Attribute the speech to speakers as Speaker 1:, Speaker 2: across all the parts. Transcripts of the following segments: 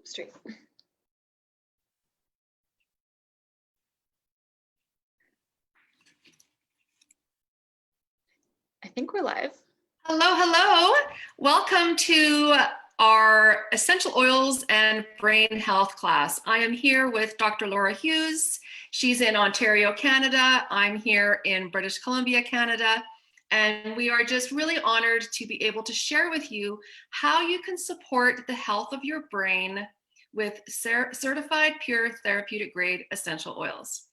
Speaker 1: straight. I think we're live.
Speaker 2: Hello, hello. Welcome to our Essential Oils and Brain Health class. I am here with Dr. Laura Hughes. She's in Ontario, Canada. I'm here in British Columbia, Canada. And we are just really honored to be able to share with you how you can support the health of your brain with certified pure therapeutic grade essential oils.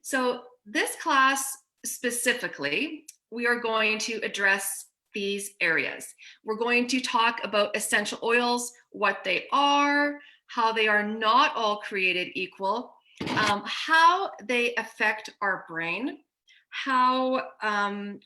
Speaker 2: So this class specifically, we are going to address these areas. We're going to talk about essential oils, what they are, how they are not all created equal, how they affect our brain, how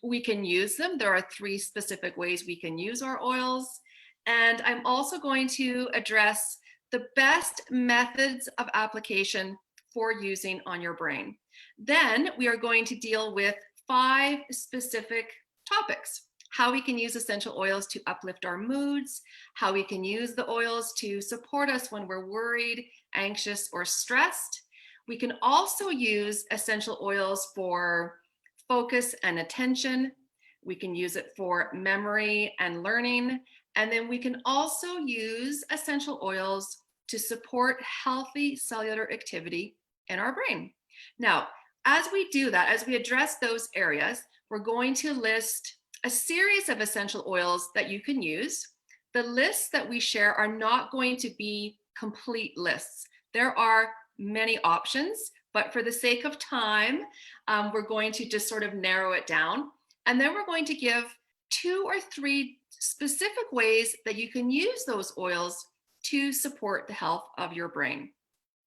Speaker 2: we can use them. There are 3 specific ways we can use our oils. And I'm also going to address the best methods of application for using on your brain. Then we are going to deal with 5 specific topics. How we can use essential oils to uplift our moods, how we can use the oils to support us when we're worried, anxious, or stressed. We can also use essential oils for focus and attention. We can use it for memory and learning. And then we can also use essential oils to support healthy cellular activity in our brain. Now, as we do that, as we address those areas, we're going to list a series of essential oils that you can use. The lists that we share are not going to be complete lists. There are many options, but for the sake of time, we're going to just sort of narrow it down. And then we're going to give 2 or 3 specific ways that you can use those oils to support the health of your brain.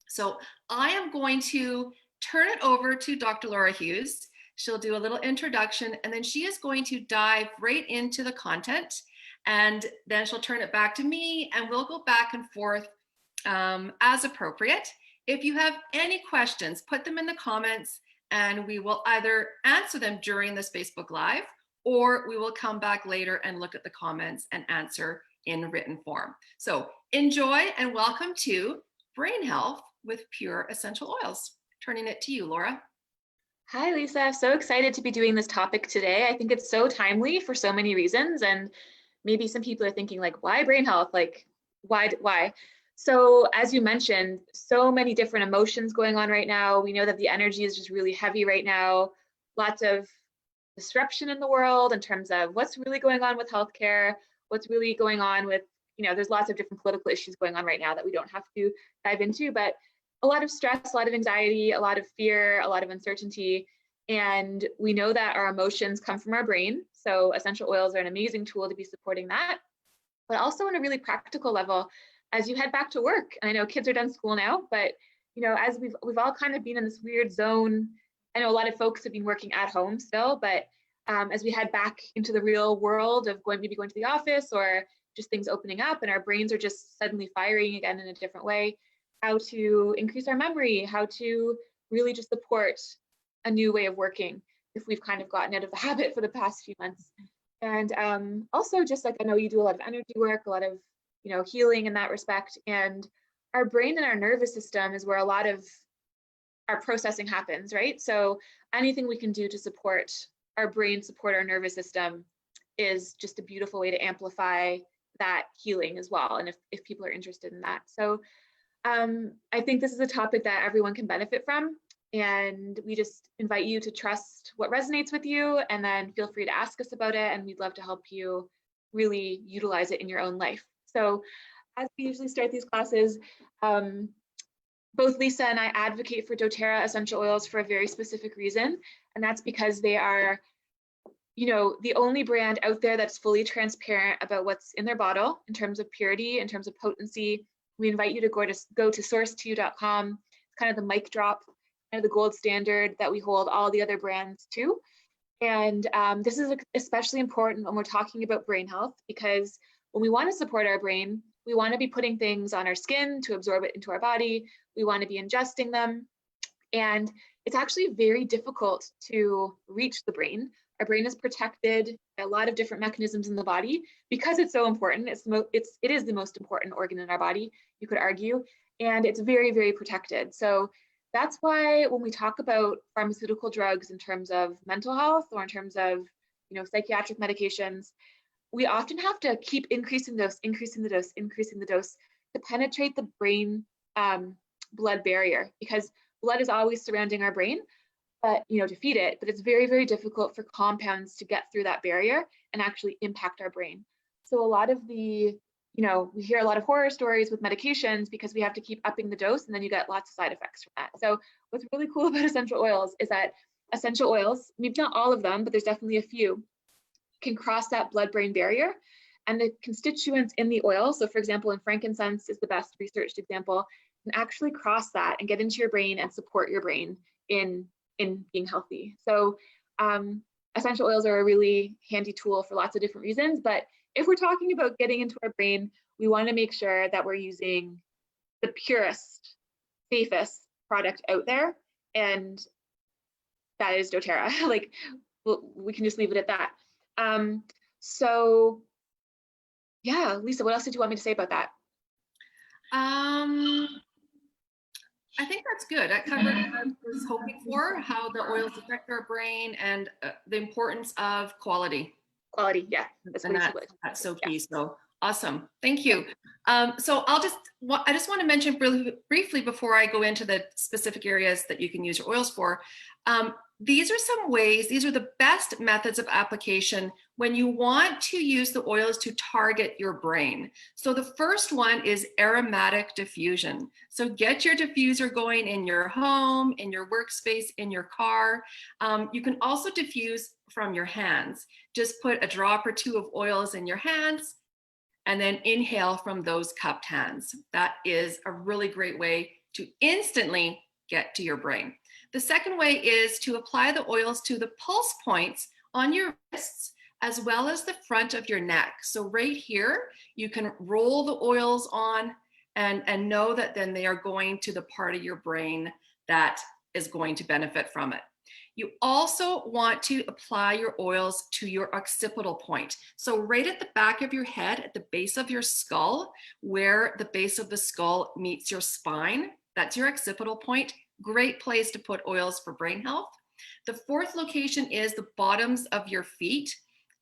Speaker 2: So I am going to turn it over to Dr. Laura Hughes. She'll do a little introduction, and then she is going to dive right into the content, and then she'll turn it back to me, and we'll go back and forth as appropriate. If you have any questions, put them in the comments, and we will either answer them during this Facebook Live, or we will come back later and look at the comments and answer in written form. So enjoy and welcome to Brain Health with Pure Essential Oils. Turning it to you, Laura.
Speaker 1: Hi, Lisa. So excited to be doing this topic today. I think it's so timely for so many reasons. And maybe some people are thinking like, why brain health? Like, why? So as you mentioned, so many different emotions going on right now. We know that the energy is just really heavy right now. Lots of disruption in the world in terms of what's really going on with healthcare, what's really going on with, there's lots of different political issues going on right now that we don't have to dive into, but a lot of stress, a lot of anxiety, a lot of fear, a lot of uncertainty. And we know that our emotions come from our brain. So essential oils are an amazing tool to be supporting that. But also on a really practical level, as you head back to work, and I know kids are done school now, but as we've all kind of been in this weird zone. I know a lot of folks have been working at home still, but as we head back into the real world of maybe going to the office or just things opening up and our brains are just suddenly firing again in a different way, how to increase our memory, how to really just support a new way of working if we've kind of gotten out of the habit for the past few months. And also just like, I know you do a lot of energy work, a lot of, healing in that respect. And our brain and our nervous system is where a lot of our processing happens, right? So anything we can do to support our brain, support our nervous system is just a beautiful way to amplify that healing as well. And if people are interested in that. So I think this is a topic that everyone can benefit from, and we just invite you to trust what resonates with you, and then feel free to ask us about it, and we'd love to help you really utilize it in your own life. So as we usually start these classes, both Lisa and I advocate for doTERRA essential oils for a very specific reason, and that's because they are the only brand out there that's fully transparent about what's in their bottle in terms of purity, in terms of potency. We invite you to go to source2.com. It's kind of the mic drop, kind of the gold standard that we hold all the other brands to. And this is especially important when we're talking about brain health, because when we want to support our brain, we want to be putting things on our skin to absorb it into our body. We want to be ingesting them. And it's actually very difficult to reach the brain. Our brain is protected by a lot of different mechanisms in the body because it's so important. It is the most important organ in our body, you could argue, and it's very, very protected. So that's why when we talk about pharmaceutical drugs in terms of mental health or in terms of, psychiatric medications, we often have to keep increasing the dose, increasing the dose to penetrate the brain blood barrier, because blood is always surrounding our brain, but to feed it, but it's very, very difficult for compounds to get through that barrier and actually impact our brain. So a lot of the, we hear a lot of horror stories with medications because we have to keep upping the dose, and then you get lots of side effects from that. So what's really cool about essential oils is that essential oils, maybe not all of them, but there's definitely a few, can cross that blood-brain barrier. And the constituents in the oil, so for example, in frankincense is the best researched example, can actually cross that and get into your brain and support your brain in being healthy. So essential oils are a really handy tool for lots of different reasons, but if we're talking about getting into our brain, we want to make sure that we're using the purest, safest product out there, and that is doTERRA. Like, we can just leave it at that. So yeah, Lisa, what else did you want me to say about that?
Speaker 2: I think that's good. That covered what I was hoping for, how the oils affect our brain and the importance of quality.
Speaker 1: Quality, yeah. That's
Speaker 2: so key. Yeah. So awesome. Thank you. So I just want to mention really briefly before I go into the specific areas that you can use your oils for. These are some ways, these are the best methods of application when you want to use the oils to target your brain. So the first one is aromatic diffusion. So get your diffuser going in your home, in your workspace, in your car. You can also diffuse from your hands. Just put a drop or two of oils in your hands and then inhale from those cupped hands. That is a really great way to instantly get to your brain. The second way is to apply the oils to the pulse points on your wrists as well as the front of your neck. So right here, you can roll the oils on and know that then they are going to the part of your brain that is going to benefit from it. You also want to apply your oils to your occipital point. So right at the back of your head, at the base of your skull, where the base of the skull meets your spine, that's your occipital point. Great place to put oils for brain health. The fourth location is the bottoms of your feet,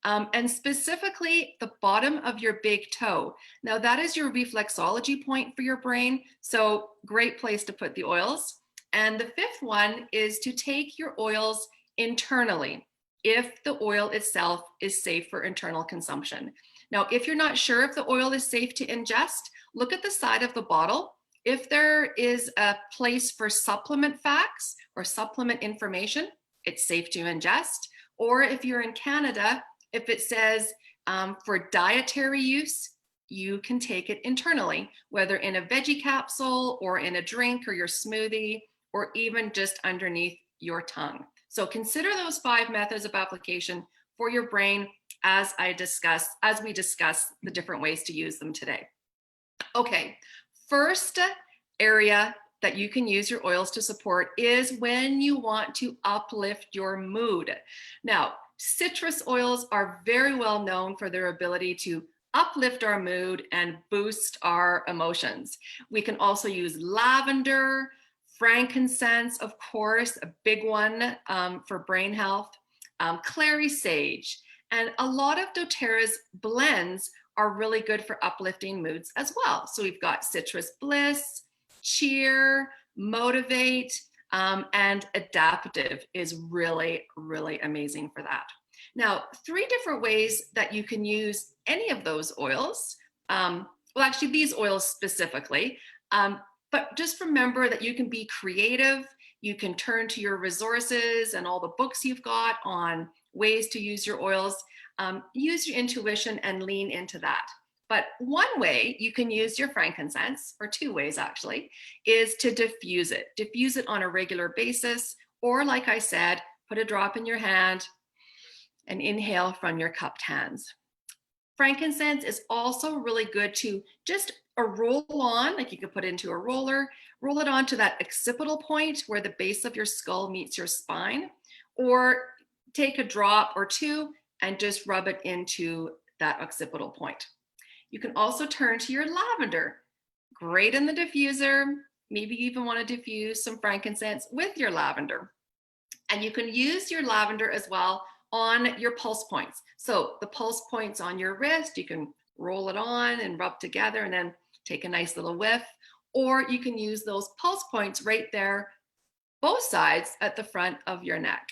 Speaker 2: and specifically the bottom of your big toe. Now that is your reflexology point for your brain, so great place to put the oils. And the fifth one is to take your oils internally if the oil itself is safe for internal consumption. Now, if you're not sure if the oil is safe to ingest, look at the side of the bottle. If there is a place for supplement facts or supplement information, it's safe to ingest. Or if you're in Canada, if it says for dietary use, you can take it internally, whether in a veggie capsule or in a drink or your smoothie, or even just underneath your tongue. So consider those 5 methods of application for your brain as we discuss the different ways to use them today. Okay. First area that you can use your oils to support is when you want to uplift your mood. Now, citrus oils are very well known for their ability to uplift our mood and boost our emotions. We can also use lavender, frankincense, of course, a big one for brain health, clary sage, and a lot of doTERRA's blends are really good for uplifting moods as well. So we've got citrus bliss, cheer, motivate, and adaptive is really, really amazing for that. Now, 3 different ways that you can use any of those oils. Well, actually these oils specifically, but just remember that you can be creative. You can turn to your resources and all the books you've got on ways to use your oils. Use your intuition and lean into that. But one way you can use your frankincense, or 2 ways actually, is to diffuse it. Diffuse it on a regular basis, or like I said, put a drop in your hand and inhale from your cupped hands. Frankincense is also really good to just a roll on, like you could put into a roller, roll it onto that occipital point where the base of your skull meets your spine, or take a drop or two and just rub it into that occipital point. You can also turn to your lavender. Great in the diffuser. Maybe you even want to diffuse some frankincense with your lavender. And you can use your lavender as well on your pulse points. So the pulse points on your wrist, you can roll it on and rub together and then take a nice little whiff. Or you can use those pulse points right there, both sides at the front of your neck.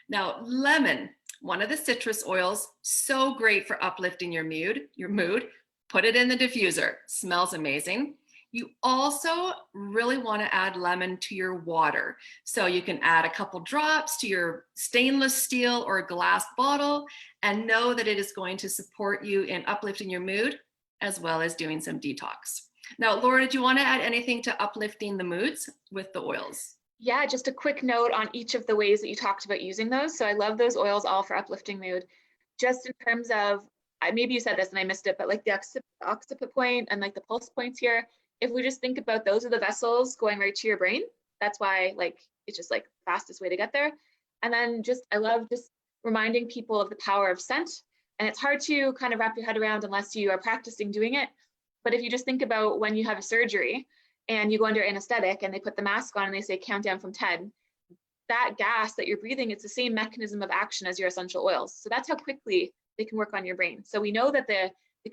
Speaker 2: Now, lemon, one of the citrus oils, so great for uplifting your mood. Put it in the diffuser. Smells amazing. You also really want to add lemon to your water. So you can add a couple drops to your stainless steel or glass bottle and know that it is going to support you in uplifting your mood as well as doing some detox. Now, Laura, do you want to add anything to uplifting the moods with the oils?
Speaker 1: Yeah, just a quick note on each of the ways that you talked about using those. So I love those oils all for uplifting mood. Just in terms of, maybe you said this and I missed it, but like the occiput point and like the pulse points here, if we just think about those are the vessels going right to your brain, that's why like it's just like the fastest way to get there. And then just, I love just reminding people of the power of scent. And it's hard to kind of wrap your head around unless you are practicing doing it. But if you just think about when you have a surgery, and you go under anesthetic and they put the mask on and they say count down from 10, that gas that you're breathing, it's the same mechanism of action as your essential oils. So that's how quickly they can work on your brain. So we know that the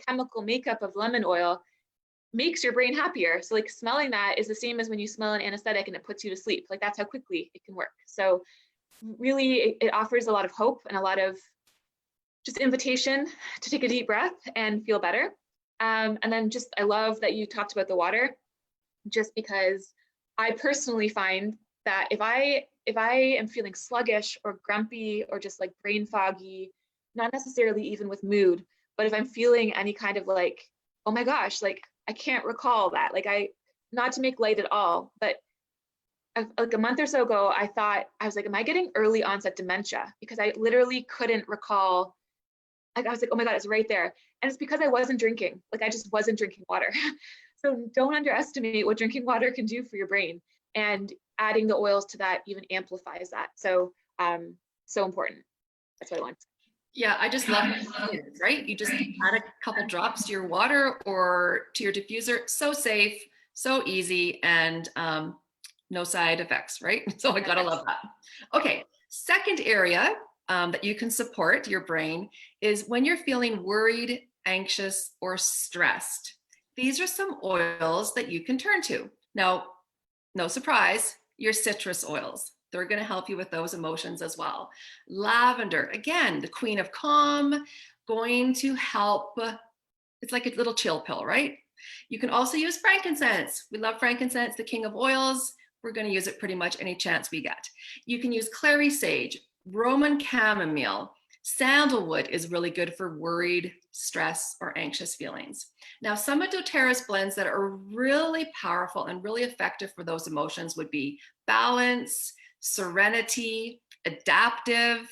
Speaker 1: chemical makeup of lemon oil makes your brain happier. So like smelling that is the same as when you smell an anesthetic and it puts you to sleep. Like that's how quickly it can work. So really it offers a lot of hope and a lot of just invitation to take a deep breath and feel better. And then just, I love that you talked about the water, just because I personally find that if I am feeling sluggish or grumpy or just like brain foggy, not necessarily even with mood, but if I'm feeling any kind of like, oh my gosh, like I can't recall that, like not to make light at all, but like a month or so ago, I was like, am I getting early onset dementia? Because I literally couldn't recall. Like I was like, oh my God, it's right there. And it's because I wasn't drinking. Like I just wasn't drinking water. So don't underestimate what drinking water can do for your brain, and adding the oils to that even amplifies that. So, so important. That's what I want.
Speaker 2: Yeah, I just love it, right? You just add a couple drops to your water or to your diffuser. So safe, so easy, and no side effects, right? So I gotta love that. Okay, second area that you can support your brain is when you're feeling worried, anxious, or stressed. These are some oils that you can turn to. Now, no surprise, your citrus oils. They're going to help you with those emotions as well. Lavender, again, the queen of calm, going to help. It's like a little chill pill, right? You can also use frankincense. We love frankincense, the king of oils. We're going to use it pretty much any chance we get. You can use clary sage, Roman chamomile. Sandalwood is really good for worried, stress, or anxious feelings. Now, some of doTERRA's blends that are really powerful and really effective for those emotions would be balance, serenity, adaptive,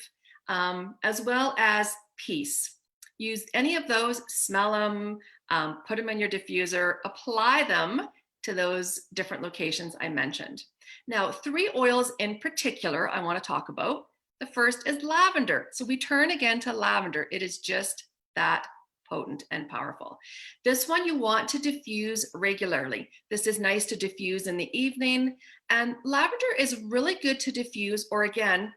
Speaker 2: as well as peace. Use any of those, smell them, put them in your diffuser, apply them to those different locations I mentioned. Now, 3 oils in particular I want to talk about. The first is lavender. So we turn again to lavender. It is just that potent and powerful. This one you want to diffuse regularly. This is nice to diffuse in the evening. And lavender is really good to diffuse, or again,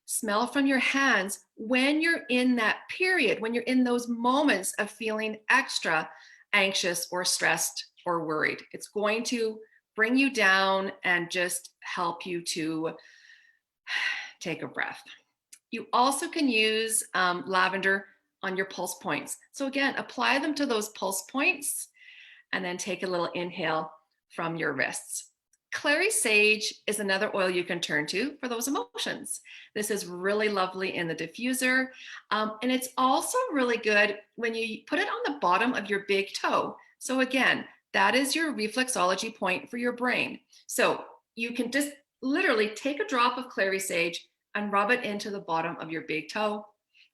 Speaker 2: smell from your hands when you're in that period, when you're in those moments of feeling extra anxious or stressed or worried. It's going to bring you down and just help you to take a breath. You also can use lavender on your pulse points. So again, apply them to those pulse points and then take a little inhale from your wrists. Clary sage is another oil you can turn to for those emotions. This is really lovely in the diffuser. And it's also really good when you put it on the bottom of your big toe. So again, that is your reflexology point for your brain. So you can just literally take a drop of clary sage and rub it into the bottom of your big toe.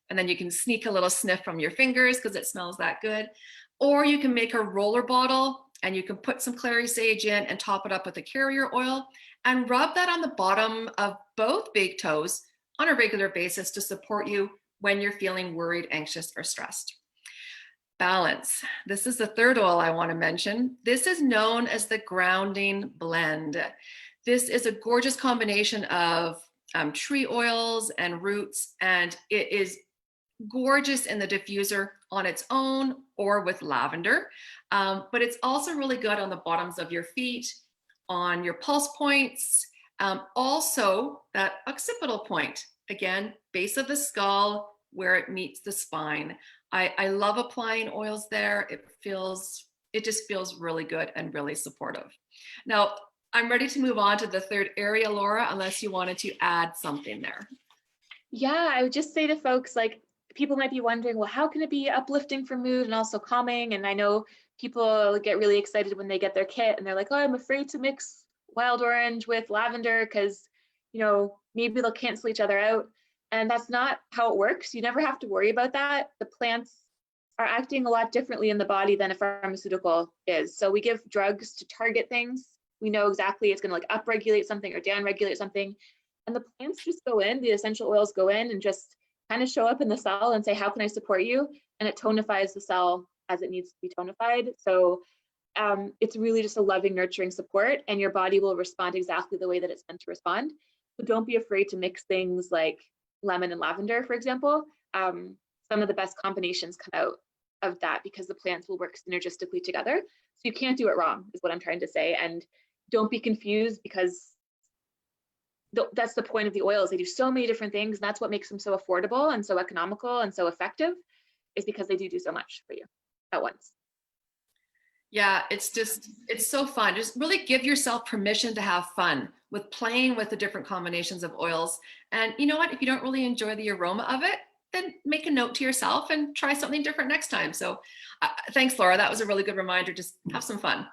Speaker 2: And then you can sneak a little sniff from your fingers because it smells that good. Or you can make a roller bottle and you can put some clary sage in and top it up with a carrier oil and rub that on the bottom of both big toes on a regular basis to support you when you're feeling worried, anxious, or stressed. Balance. This is the third oil I want to mention. This is known as the grounding blend. This is a gorgeous combination of tree oils and roots, and it is gorgeous in the diffuser on its own or with lavender, but it's also really good on the bottoms of your feet, on your pulse points, also that occipital point, again, base of the skull where it meets the spine. I love applying oils there. It just feels really good and really supportive. Now, I'm ready to move on to the third area, Laura, unless you wanted to add something there.
Speaker 1: Yeah, I would just say to folks, like, people might be wondering, well, how can it be uplifting for mood and also calming? And I know people get really excited when they get their kit and they're like, oh, I'm afraid to mix wild orange with lavender because, maybe they'll cancel each other out. And that's not how it works. You never have to worry about that. The plants are acting a lot differently in the body than a pharmaceutical is. So we give drugs to target things. We know exactly it's going to like upregulate something or downregulate something. And the plants just go in, the essential oils go in and just kind of show up in the cell and say, how can I support you? And it tonifies the cell as it needs to be tonified. So it's really just a loving, nurturing support, and your body will respond exactly the way that it's meant to respond. So don't be afraid to mix things like lemon and lavender, for example. Some of the best combinations come out of that because the plants will work synergistically together. So you can't do it wrong, is what I'm trying to say. And don't be confused, because that's the point of the oils. They do so many different things, and that's what makes them so affordable and so economical and so effective, is because they do so much for you at once.
Speaker 2: Yeah, it's so fun. Just really give yourself permission to have fun with playing with the different combinations of oils. And you know what? If you don't really enjoy the aroma of it, then make a note to yourself and try something different next time. So thanks, Laura. That was a really good reminder. Just have some fun.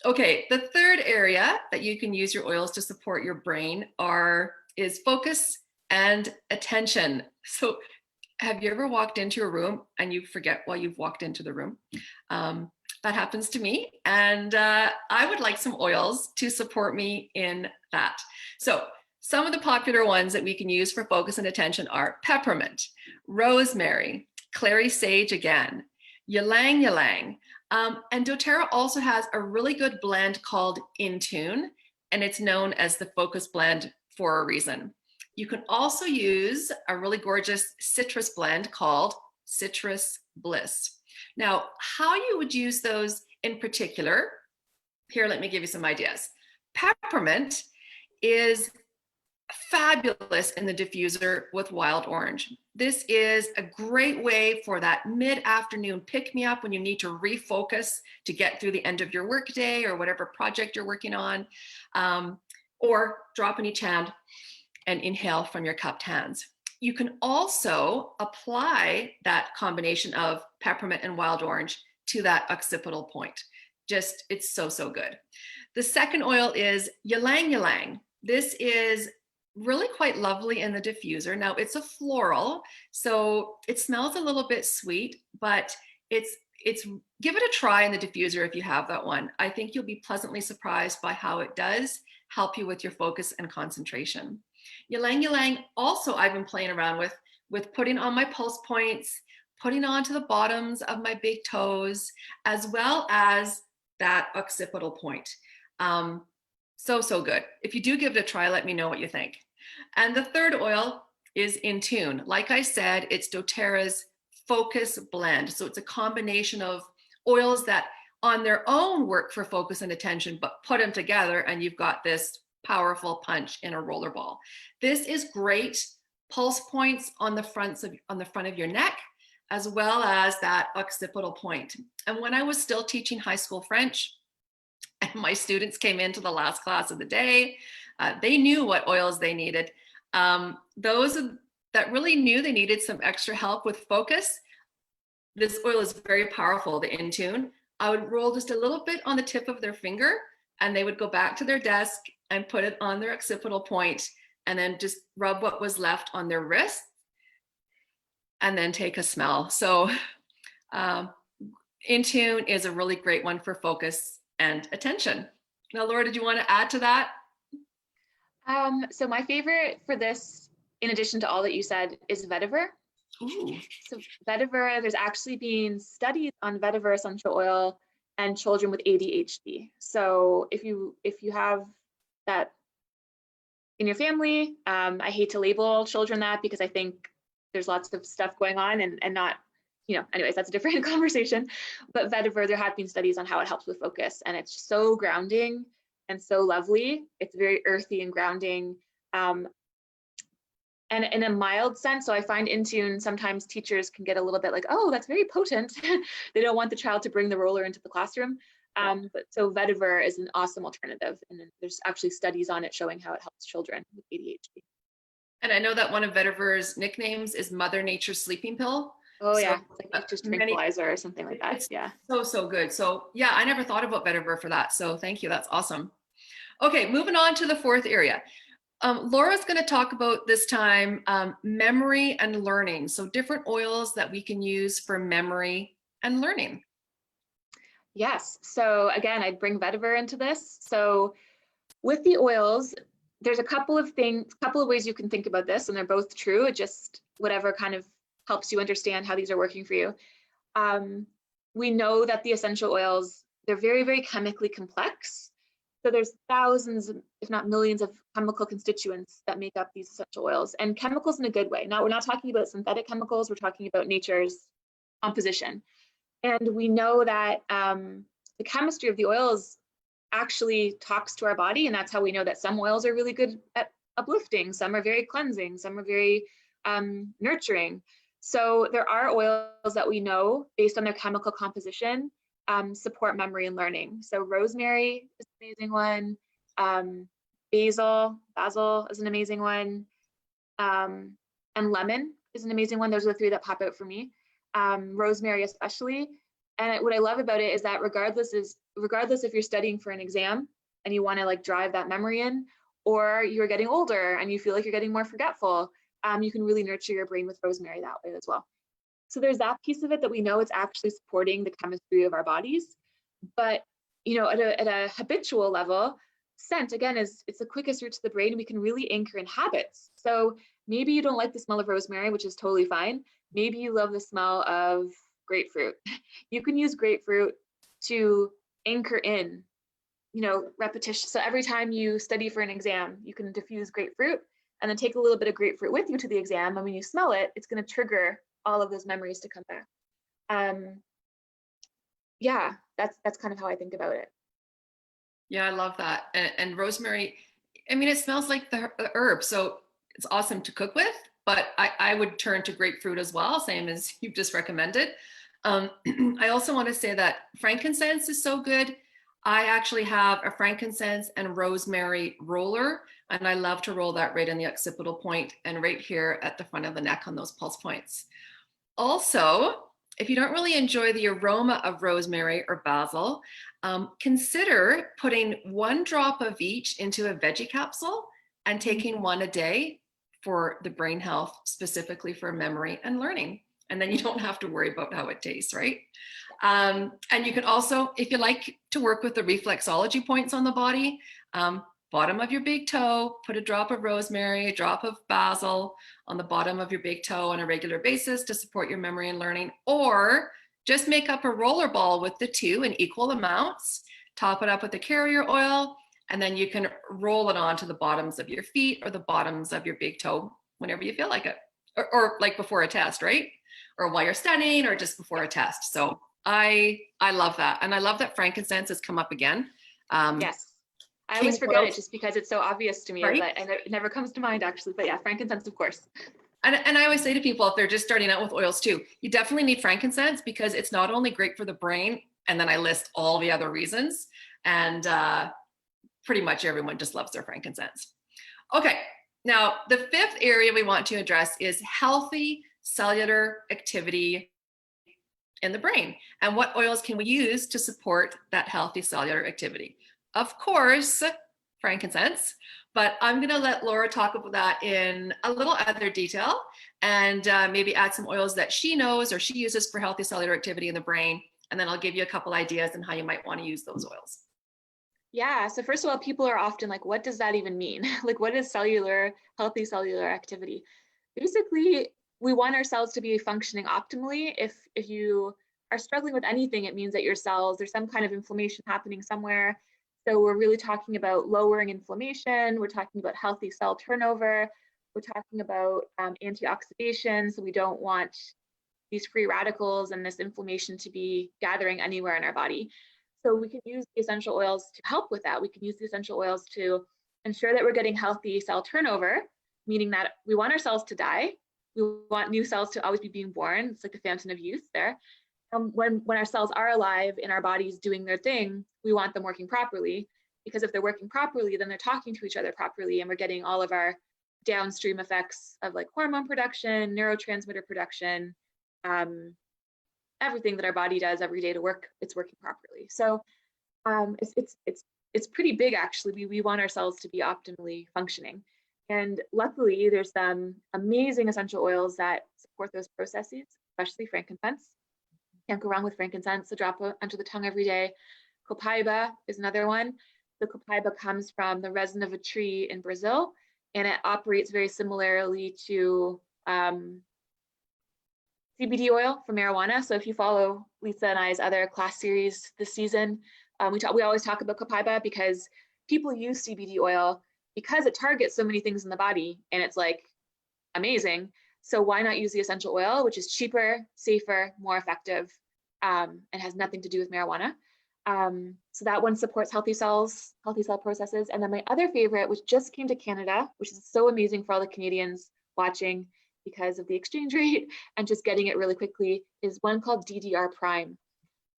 Speaker 2: Okay, the third area that you can use your oils to support your brain is focus and attention. So have you ever walked into a room and you forget why you've walked into the room? That happens to me, and I would like some oils to support me in that. So some of the popular ones that we can use for focus and attention are peppermint, rosemary, clary sage again, ylang ylang, and doTERRA also has a really good blend called In Tune, and it's known as the focus blend for a reason. You can also use a really gorgeous citrus blend called Citrus Bliss. Now, how you would use those in particular, here, let me give you some ideas. Peppermint is fabulous in the diffuser with wild orange. This is a great way for that mid-afternoon pick-me-up when you need to refocus to get through the end of your workday or whatever project you're working on, or drop in each hand and inhale from your cupped hands. You can also apply that combination of peppermint and wild orange to that occipital point. Just, it's so, so good. The second oil is ylang ylang. This is really quite lovely in the diffuser. Now it's a floral, so it smells a little bit sweet, but it's give it a try in the diffuser if you have that one. I think you'll be pleasantly surprised by how it does help you with your focus and concentration. Ylang ylang also I've been playing around with putting on my pulse points, putting onto the bottoms of my big toes, as well as that occipital point. So, so good. If you do give it a try, let me know what you think. And the third oil is In Tune. Like I said, it's doTERRA's focus blend. So it's a combination of oils that on their own work for focus and attention, but put them together and you've got this powerful punch in a roller ball. This is great pulse points on the front of your neck, as well as that occipital point. And when I was still teaching high school French, and my students came into the last class of the day, they knew what oils they needed. Those that really knew they needed some extra help with focus, this oil is very powerful, the In Tune. I would roll just a little bit on the tip of their finger, and they would go back to their desk and put it on their occipital point, and then just rub what was left on their wrist, and then take a smell. So In Tune is a really great one for focus and attention. Now, Laura, did you want to add to that?
Speaker 1: So my favorite for this in addition to all that you said, is vetiver.
Speaker 2: Ooh.
Speaker 1: So vetiver, there's actually been studies on vetiver essential oil and children with ADHD. So if you have that in your family, I hate to label children that because I think there's lots of stuff going on and not, anyways, that's a different conversation. But vetiver, there have been studies on how it helps with focus, and it's so grounding and so lovely. It's very earthy and grounding. And in a mild sense, so I find Intune, sometimes teachers can get a little bit like, oh, that's very potent. They don't want the child to bring the roller into the classroom. But so vetiver is an awesome alternative. And then there's actually studies on it showing how it helps children with ADHD.
Speaker 2: And I know that one of vetiver's nicknames is Mother Nature's sleeping pill.
Speaker 1: Oh,
Speaker 2: so,
Speaker 1: yeah, it's like just tranquilizer or something like that. Yeah.
Speaker 2: So good. So yeah, I never thought about vetiver for that. So thank you. That's awesome. Okay, moving on to the fourth area. Laura's going to talk about this time memory and learning. So different oils that we can use for memory and learning.
Speaker 1: Yes. So again, I'd bring vetiver into this. So with the oils, there's a couple of ways you can think about this, and they're both true. It just whatever kind of helps you understand how these are working for you. We know that the essential oils, they're very, very chemically complex. So there's thousands, if not millions, of chemical constituents that make up these essential oils, and chemicals in a good way. Now, we're not talking about synthetic chemicals, we're talking about nature's composition. And we know that the chemistry of the oils actually talks to our body, and that's how we know that some oils are really good at uplifting, some are very cleansing, some are very nurturing. So there are oils that we know based on their chemical composition support memory and learning. So rosemary is an amazing one. Basil is an amazing one. And lemon is an amazing one. Those are the three that pop out for me. Rosemary especially. And what I love about it is that regardless if you're studying for an exam and you want to like drive that memory in, or you're getting older and you feel like you're getting more forgetful, you can really nurture your brain with rosemary that way as well. So there's that piece of it that we know it's actually supporting the chemistry of our bodies. But at a habitual level, scent again it's the quickest route to the brain. We can really anchor in habits. So maybe you don't like the smell of rosemary, which is totally fine. Maybe you love the smell of grapefruit. You can use grapefruit to anchor in, repetition. So every time you study for an exam, you can diffuse grapefruit and then take a little bit of grapefruit with you to the exam. And when you smell it, it's going to trigger all of those memories to come back. Yeah, that's kind of how I think about it.
Speaker 2: Yeah, I love that. And rosemary, I mean, it smells like the herb, so it's awesome to cook with, but I would turn to grapefruit as well, same as you've just recommended. I also want to say that frankincense is so good. I actually have a frankincense and rosemary roller, and I love to roll that right in the occipital point and right here at the front of the neck on those pulse points. Also, if you don't really enjoy the aroma of rosemary or basil, consider putting 1 drop of each into a veggie capsule and taking 1 a day for the brain health, specifically for memory and learning. And then you don't have to worry about how it tastes, right? And you can also, if you like to work with the reflexology points on the body, bottom of your big toe, put a drop of rosemary, a drop of basil on the bottom of your big toe on a regular basis to support your memory and learning, or just make up a roller ball with the 2 in equal amounts, top it up with a carrier oil, and then you can roll it onto the bottoms of your feet or the bottoms of your big toe whenever you feel like it, or like before a test, right? Or while you're studying or just before a test. So I love that. And I love that frankincense has come up again.
Speaker 1: Yes. I always forget it just because it's so obvious to me, right? And it never comes to mind actually, but yeah, frankincense, of course.
Speaker 2: And I always say to people, if they're just starting out with oils too, you definitely need frankincense because it's not only great for the brain, and then I list all the other reasons, and pretty much everyone just loves their frankincense. Okay, now the 5th area we want to address is healthy cellular activity in the brain. And what oils can we use to support that healthy cellular activity? Of course, frankincense, but I'm going to let Laura talk about that in a little other detail and maybe add some oils that she knows or she uses for healthy cellular activity in the brain. And then I'll give you a couple ideas on how you might want to use those oils.
Speaker 1: Yeah. So first of all, people are often like, what does that even mean? Like, what is healthy cellular activity? Basically, we want our cells to be functioning optimally. If you are struggling with anything, it means that your cells, there's some kind of inflammation happening somewhere. So we're really talking about lowering inflammation. We're talking about healthy cell turnover. We're talking about antioxidation. So we don't want these free radicals and this inflammation to be gathering anywhere in our body. So we can use the essential oils to help with that. We can use the essential oils to ensure that we're getting healthy cell turnover, meaning that we want our cells to die. We want new cells to always be being born. It's like the fountain of youth there. When our cells are alive in our bodies doing their thing, we want them working properly, because if they're working properly, then they're talking to each other properly, and we're getting all of our downstream effects of like hormone production, neurotransmitter production, um, everything that our body does every day to work, it's working properly. So it's pretty big actually. We want our cells to be optimally functioning. And luckily there's some amazing essential oils that support those processes, especially frankincense. Can't go wrong with frankincense, a drop onto the tongue every day. Copaiba is another one. The copaiba comes from the resin of a tree in Brazil, and it operates very similarly to CBD oil for marijuana. So if you follow Lisa and I's other class series this season, we always talk about copaiba because people use CBD oil because it targets so many things in the body, and it's like amazing. So why not use the essential oil, which is cheaper, safer, more effective, and has nothing to do with marijuana. So that one supports healthy cell processes. And then my other favorite, which just came to Canada, which is so amazing for all the Canadians watching because of the exchange rate and just getting it really quickly, is one called DDR prime.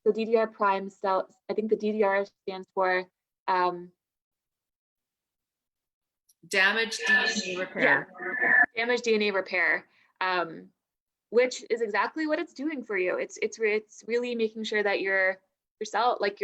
Speaker 1: So DDR prime, I think the DDR stands for
Speaker 2: Damaged DNA repair.
Speaker 1: Yeah, damaged DNA repair, which is exactly what it's doing for you. It's really making sure that your cell, like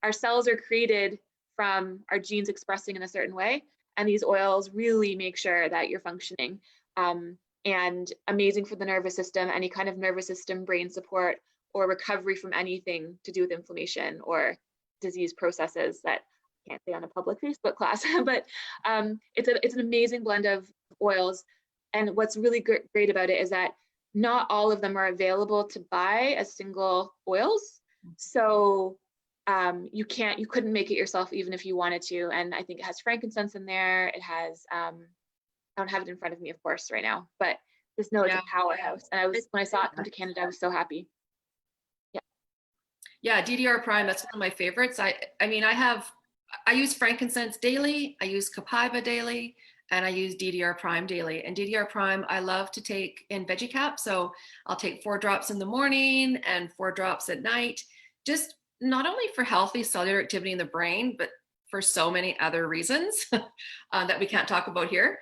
Speaker 1: our cells are created from our genes expressing in a certain way, and these oils really make sure that you're functioning. And amazing for the nervous system, any kind of nervous system brain support or recovery from anything to do with inflammation or disease processes that I can't say on a public Facebook class, but it's an amazing blend of oils. And what's really great about it is that not all of them are available to buy as single oils. So you couldn't make it yourself even if you wanted to. And I think it has frankincense in there. It has, I don't have it in front of me, of course, right now, but just know it's a powerhouse. And when I saw it come to Canada, I was so happy.
Speaker 2: Yeah, DDR prime, that's one of my favorites. I mean, I use frankincense daily, I use copaiba daily, and I use DDR prime daily. And DDR prime, I love to take in veggie cap. So I'll take 4 drops in the morning and 4 drops at night, just not only for healthy cellular activity in the brain, but for so many other reasons that we can't talk about here.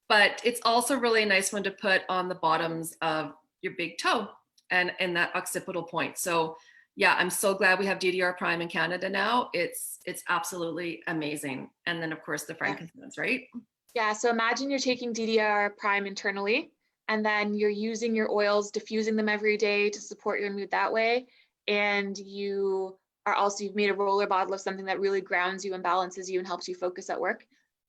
Speaker 2: But it's also really a nice one to put on the bottoms of your big toe and that occipital point. So yeah, I'm so glad we have DDR prime in Canada now. It's absolutely amazing. And then of course the frankincense, right?
Speaker 1: Yeah, so imagine you're taking DDR prime internally, and then you're using your oils, diffusing them every day to support your mood that way. And you've made a roller bottle of something that really grounds you and balances you and helps you focus at work.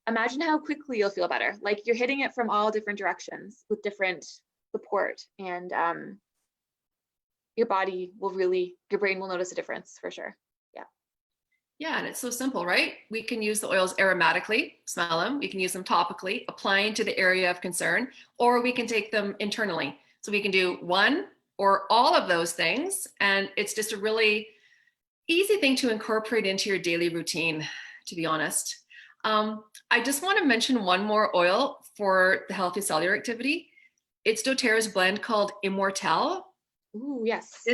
Speaker 1: Imagine how quickly you'll feel better. Like you're hitting it from all different directions with different support, and your brain will notice a difference for sure.
Speaker 2: Yeah, and it's so simple, right? We can use the oils aromatically, smell them. We can use them topically, applying to the area of concern, or we can take them internally. So we can do one or all of those things. And it's just a really easy thing to incorporate into your daily routine, to be honest. I just want to mention one more oil for the healthy cellular activity. It's doTERRA's blend called Immortelle.
Speaker 1: Ooh, yes.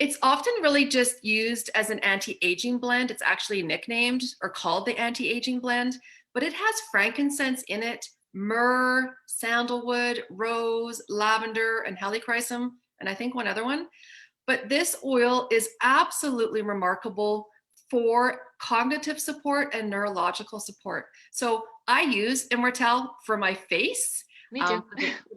Speaker 2: It's often really just used as an anti-aging blend. It's actually nicknamed or called the anti-aging blend, but it has frankincense in it, myrrh, sandalwood, rose, lavender, and helichrysum, and I think one other one. But this oil is absolutely remarkable for cognitive support and neurological support. So I use Immortelle for my face,
Speaker 1: Me too.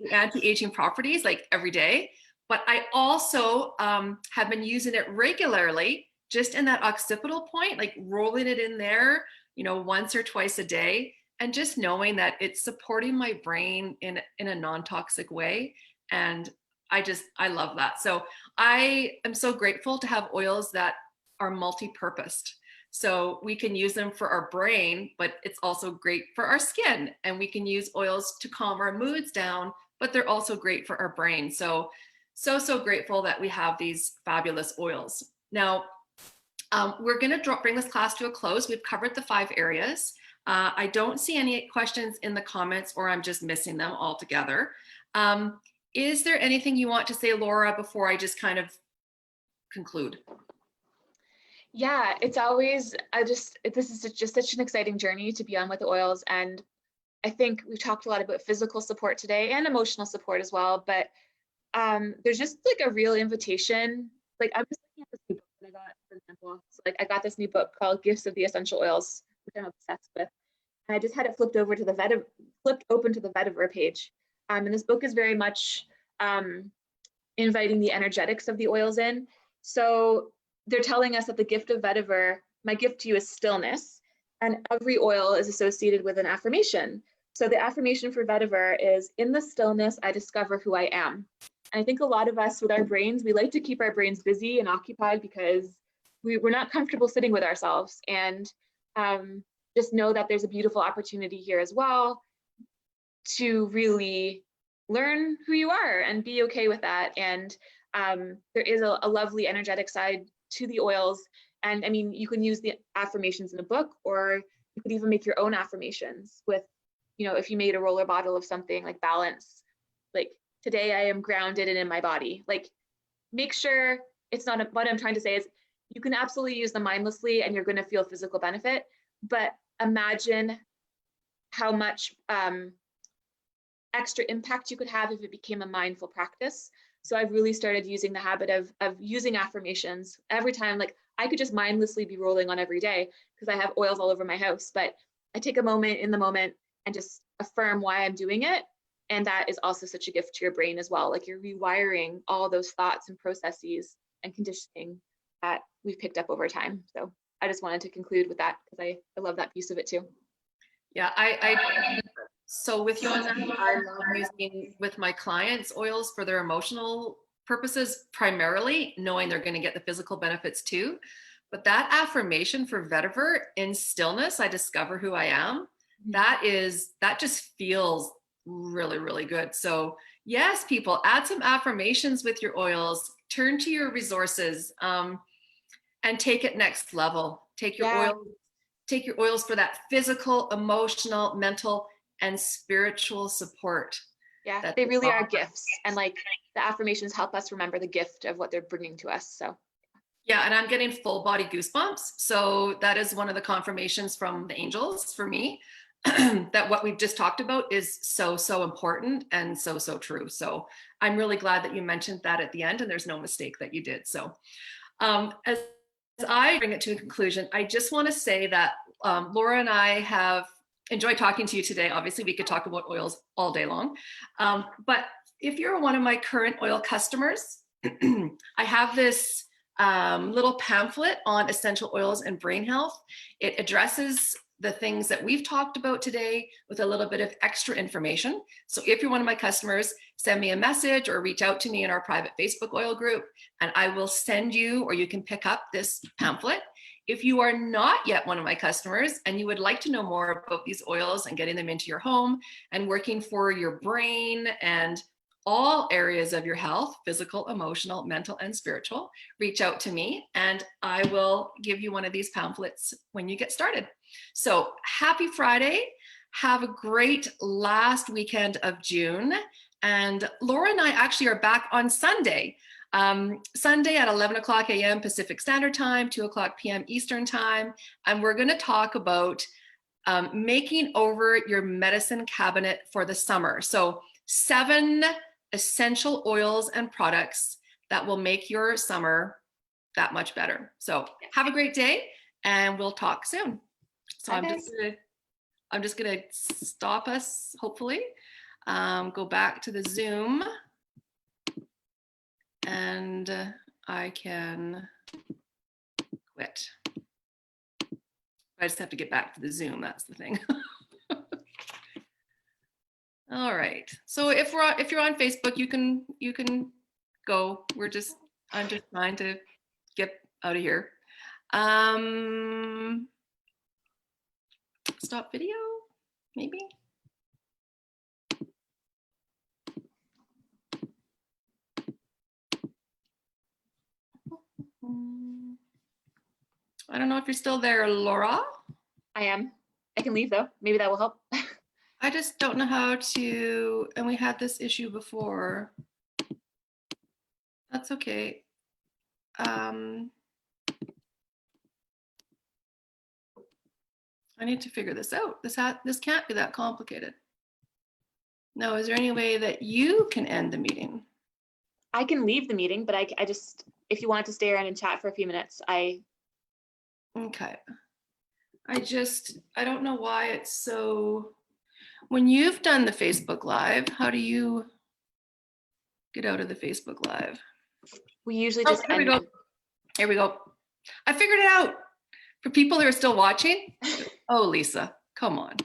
Speaker 2: the anti-aging properties like every day. But I also have been using it regularly just in that occipital point, like rolling it in there, once or twice a day, and just knowing that it's supporting my brain in a non-toxic way. And I love that. So I am so grateful to have oils that are multi-purposed. So we can use them for our brain, but it's also great for our skin. And we can use oils to calm our moods down, but they're also great for our brain. So grateful that we have these fabulous oils. Now, we're going to bring this class to a close. We've covered the 5 areas. I don't see any questions in the comments, or I'm just missing them altogether. Is there anything you want to say, Laura, before I just kind of conclude?
Speaker 1: Yeah, it's always, this is just such an exciting journey to be on with the oils. And I think we've talked a lot about physical support today and emotional support as well, but there's just like a real invitation. Like I'm just looking at this new book that I got, for example. So like I got this new book called Gifts of the Essential Oils, which I'm obsessed with. And I just had it flipped open to the vetiver page. And this book is very much inviting the energetics of the oils in. So they're telling us that the gift of vetiver, my gift to you is stillness, and every oil is associated with an affirmation. So the affirmation for vetiver is, in the stillness, I discover who I am. And I think a lot of us with our brains, we like to keep our brains busy and occupied because we're not comfortable sitting with ourselves. And just know that there's a beautiful opportunity here as well to really learn who you are and be okay with that. And there is a lovely energetic side to the oils. And I mean, you can use the affirmations in a book, or you could even make your own affirmations with, if you made a roller bottle of something like balance, like today I am grounded and in my body. Like make sure it's not, what I'm trying to say is you can absolutely use them mindlessly and you're going to feel physical benefit, but imagine how much extra impact you could have if it became a mindful practice. So I've really started using the habit of using affirmations every time. Like I could just mindlessly be rolling on every day because I have oils all over my house, but I take a moment in the moment and just affirm why I'm doing it. And that is also such a gift to your brain as well. Like you're rewiring all those thoughts and processes and conditioning that we've picked up over time. So I just wanted to conclude with that because I love that piece of it too.
Speaker 2: Yeah, I so with you on that, I love using with my clients oils for their emotional purposes primarily, knowing they're going to get the physical benefits too. But that affirmation for vetiver, in stillness, I discover who I am. That just feels really, really good. So yes, people, add some affirmations with your oils, turn to your resources, and take it next level. Take your oils for that physical, emotional, mental, and spiritual support.
Speaker 1: Yeah, they really are gifts. And like the affirmations help us remember the gift of what they're bringing to us. So
Speaker 2: yeah, and I'm getting full body goosebumps. So that is one of the confirmations from the angels for me that what we've just talked about is so, so important and so, so true. So I'm really glad that you mentioned that at the end, and there's no mistake that you did. So as I bring it to a conclusion, I just want to say that Laura and I have enjoyed talking to you today. Obviously, we could talk about oils all day long. But if you're one of my current oil customers, I have this little pamphlet on essential oils and brain health. It addresses the things that we've talked about today with a little bit of extra information. So if you're one of my customers, send me a message or reach out to me in our private Facebook oil group, and I will send you, or you can pick up this pamphlet. If you are not yet one of my customers and you would like to know more about these oils and getting them into your home and working for your brain and all areas of your health, physical, emotional, mental, and spiritual, reach out to me and I will give you one of these pamphlets when you get started. So happy Friday. Have a great last weekend of June. And Laura and I actually are back on Sunday. Sunday at 11 o'clock a.m. Pacific Standard Time, 2 o'clock p.m. Eastern Time. And we're going to talk about making over your medicine cabinet for the summer. So 7 essential oils and products that will make your summer that much better. So have a great day and we'll talk soon. So I'm just gonna stop us, hopefully. Go back to the Zoom and I can quit. I just have to get back to the Zoom. That's the thing. All right. So if you're on Facebook, you can go. I'm just trying to get out of here. Stop video, maybe. I don't know if you're still there, Laura.
Speaker 1: I am. I can leave though. Maybe that will help.
Speaker 2: I just don't know how to, and we had this issue before. That's okay. I need to figure this out. This can't be that complicated. No, is there any way that you can end the meeting?
Speaker 1: I can leave the meeting, but I just, if you want to stay around and chat for a few minutes,
Speaker 2: Okay. I don't know why it's so, when you've done the Facebook Live, how do you get out of the Facebook Live?
Speaker 1: we usually just
Speaker 2: Here we go. Here we go. I figured it out. For people who are still watching, oh, Lisa, come on.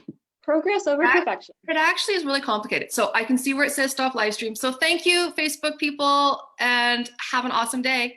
Speaker 1: Progress over perfection.
Speaker 2: It actually is really complicated. So I can see where it says stop live stream. So thank you, Facebook people, and have an awesome day.